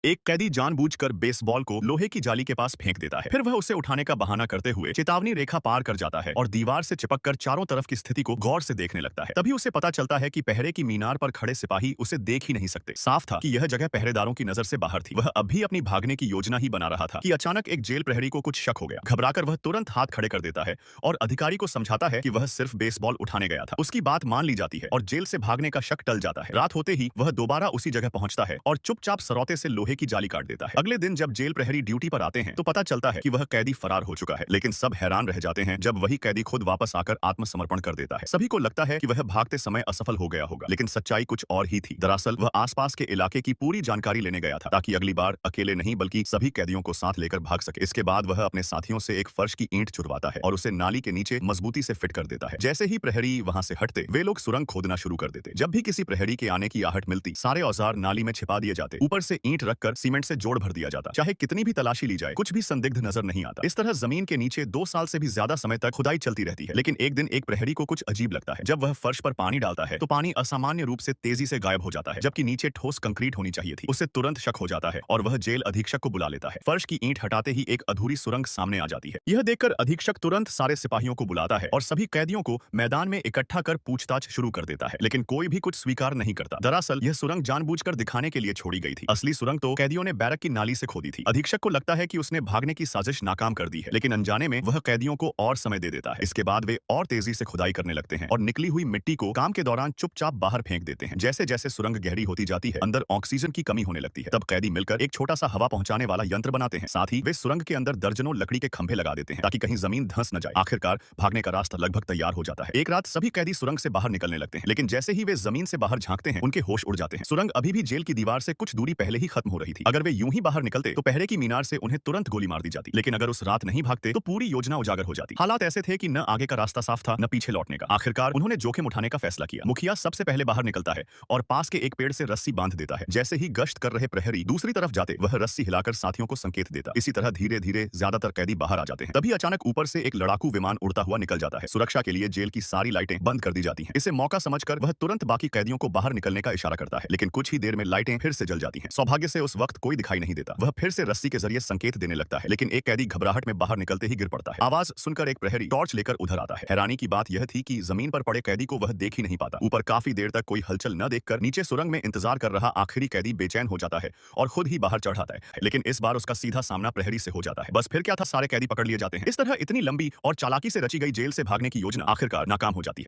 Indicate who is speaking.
Speaker 1: एक कैदी जानबूझकर बेसबॉल को लोहे की जाली के पास फेंक देता है। फिर वह उसे उठाने का बहाना करते हुए चेतावनी रेखा पार कर जाता है और दीवार से चिपककर चारों तरफ की स्थिति को गौर से देखने लगता है। तभी उसे पता चलता है कि पहरे की मीनार पर खड़े सिपाही उसे देख ही नहीं सकते। साफ था कि यह जगह पहरेदारों की नजर से बाहर थी। वह अब भी अपनी भागने की योजना ही बना रहा था कि अचानक एक जेल प्रहरी को कुछ शक हो गया। घबराकर वह तुरंत हाथ खड़े कर देता है और अधिकारी को समझाता है कि वह सिर्फ बेसबॉल उठाने गया था। उसकी बात मान ली जाती है और जेल से भागने का शक टल जाता है। रात होते ही वह दोबारा उसी जगह पहुंचता है और चुपचाप सरौते से लोहे की जाली काट देता है। अगले दिन जब जेल प्रहरी ड्यूटी पर आते हैं तो पता चलता है कि वह कैदी फरार हो चुका है, लेकिन सब हैरान रह जाते हैं जब वही कैदी खुद वापस आकर आत्मसमर्पण कर देता है। सभी को लगता है कि वह भागते समय असफल हो गया होगा, लेकिन सच्चाई कुछ और ही थी। दरअसल वह आसपास के इलाके की पूरी जानकारी लेने गया था ताकि अगली बार अकेले नहीं बल्कि सभी कैदियों को साथ लेकर भाग सके। इसके बाद वह अपने साथियों से एक फर्श की ईंट चुरवाता है और उसे नाली के नीचे मजबूती से फिट कर देता है। जैसे ही प्रहरी वहां से हटते वे लोग सुरंग खोदना शुरू कर देते। जब भी किसी प्रहरी के आने की आहट मिलती सारे औजार नाली में छिपा दिए जाते, ऊपर से ईंट रखकर सीमेंट से जोड़ भर दिया जाता। चाहे कितनी भी तलाशी ली जाए कुछ भी संदिग्ध नजर नहीं आता। इस तरह जमीन के नीचे 2 साल से भी ज्यादा समय तक खुदाई चलती रहती है। लेकिन एक दिन एक प्रहरी को कुछ अजीब लगता है। जब वह फर्श पर पानी डालता है तो पानी असामान्य रूप से तेजी से गायब हो जाता है, जबकि नीचे ठोस कंक्रीट होनी चाहिए थी। उसे तुरंत शक हो जाता है और वह जेल अधीक्षक को बुला लेता है। फर्श की ईंट हटाते ही एक अधूरी सुरंग सामने आ जाती है। यह देखकर अधीक्षक तुरंत सारे सिपाहियों को बुलाता है और सभी कैदियों को मैदान में इकट्ठा कर पूछताछ शुरू कर देता है, लेकिन कोई भी कुछ स्वीकार नहीं करता। दरअसल यह सुरंग जानबूझकर दिखाने के लिए छोड़ी गई थी। असली सुरंग तो कैदियों ने बैरक की नाली से खोदी थी। अधीक्षक को लगता है कि उसने भागने की साजिश नाकाम कर दी है, लेकिन अनजाने में वह कैदियों को और समय दे देता है। इसके बाद वे और तेजी से खुदाई करने लगते हैं और निकली हुई मिट्टी को काम के दौरान चुपचाप बाहर फेंक देते हैं। जैसे जैसे सुरंग गहरी होती जाती है अंदर ऑक्सीजन की कमी होने लगती है। तब कैदी मिलकर एक छोटा सा हवा पहुंचाने वाला यंत्र बनाते हैं। साथ ही वे सुरंग के अंदर दर्जनों लकड़ी के खंभे लगा देते हैं ताकि कहीं जमीन धंस न जाए। आखिरकार भागने का रास्ता लगभग तैयार हो जाता है। एक रात सभी कैदी सुरंग से बाहर निकलने लगते हैं, लेकिन जैसे ही वे जमीन से बाहर झांकते हैं उनके होश उड़ जाते हैं। सुरंग अभी भी जेल की दीवार से कुछ दूरी पहले ही खत्म हो रही थी। अगर वे यूं ही बाहर निकलते तो पहरे की मीनार से उन्हें तुरंत गोली मार दी जाती, लेकिन अगर उस रात नहीं भागते तो पूरी योजना उजागर हो जाती। हालात ऐसे थे कि न आगे का रास्ता साफ था न पीछे लौटने का। आखिरकार उन्होंने जोखिम उठाने का फैसला किया। मुखिया सबसे पहले बाहर निकलता है और पास के एक पेड़ से रस्सी बांध देता है। जैसे ही गश्त कर रहे प्रहरी दूसरी तरफ जाते वह रस्सी हिलाकर साथियों को संकेत देता। इसी तरह धीरे धीरे ज्यादातर कैदी बाहर आ जाते हैं। तभी अचानक ऊपर से एक लड़ाकू विमान उड़ता हुआ निकल जाता है। सुरक्षा के लिए जेल की सारी लाइटें बंद कर दी जाती हैं। इसे मौका समझकर वह तुरंत बाकी कैदियों को बाहर निकलने का इशारा करता है, लेकिन कुछ ही देर में लाइटें फिर से जल जाती हैं। सौभाग्य से उस वक्त कोई दिखाई नहीं देता। वह फिर से रस्सी के जरिए संकेत देने लगता है, लेकिन एक कैदी घबराहट में बाहर निकलते ही गिर पड़ता है। आवाज सुनकर एक प्रहरी टॉर्च लेकर उधर आता है। हैरानी की बात यह थी कि जमीन पर पड़े कैदी को वह देख ही नहीं पाता। ऊपर काफी देर तक कोई हलचल न देखकर नीचे सुरंग में इंतजार कर रहा आखिरी कैदी बेचैन हो जाता है और खुद ही बाहर चढ़ आता है, लेकिन इस बार उसका सीधा सामना प्रहरी से हो जाता है। बस फिर क्या था, सारे कैदी पकड़ लिए जाते हैं। इस तरह इतनी लंबी और चालाकी से रची गई जेल से भागने की योजना आखिरकार नाकाम हो जाती है।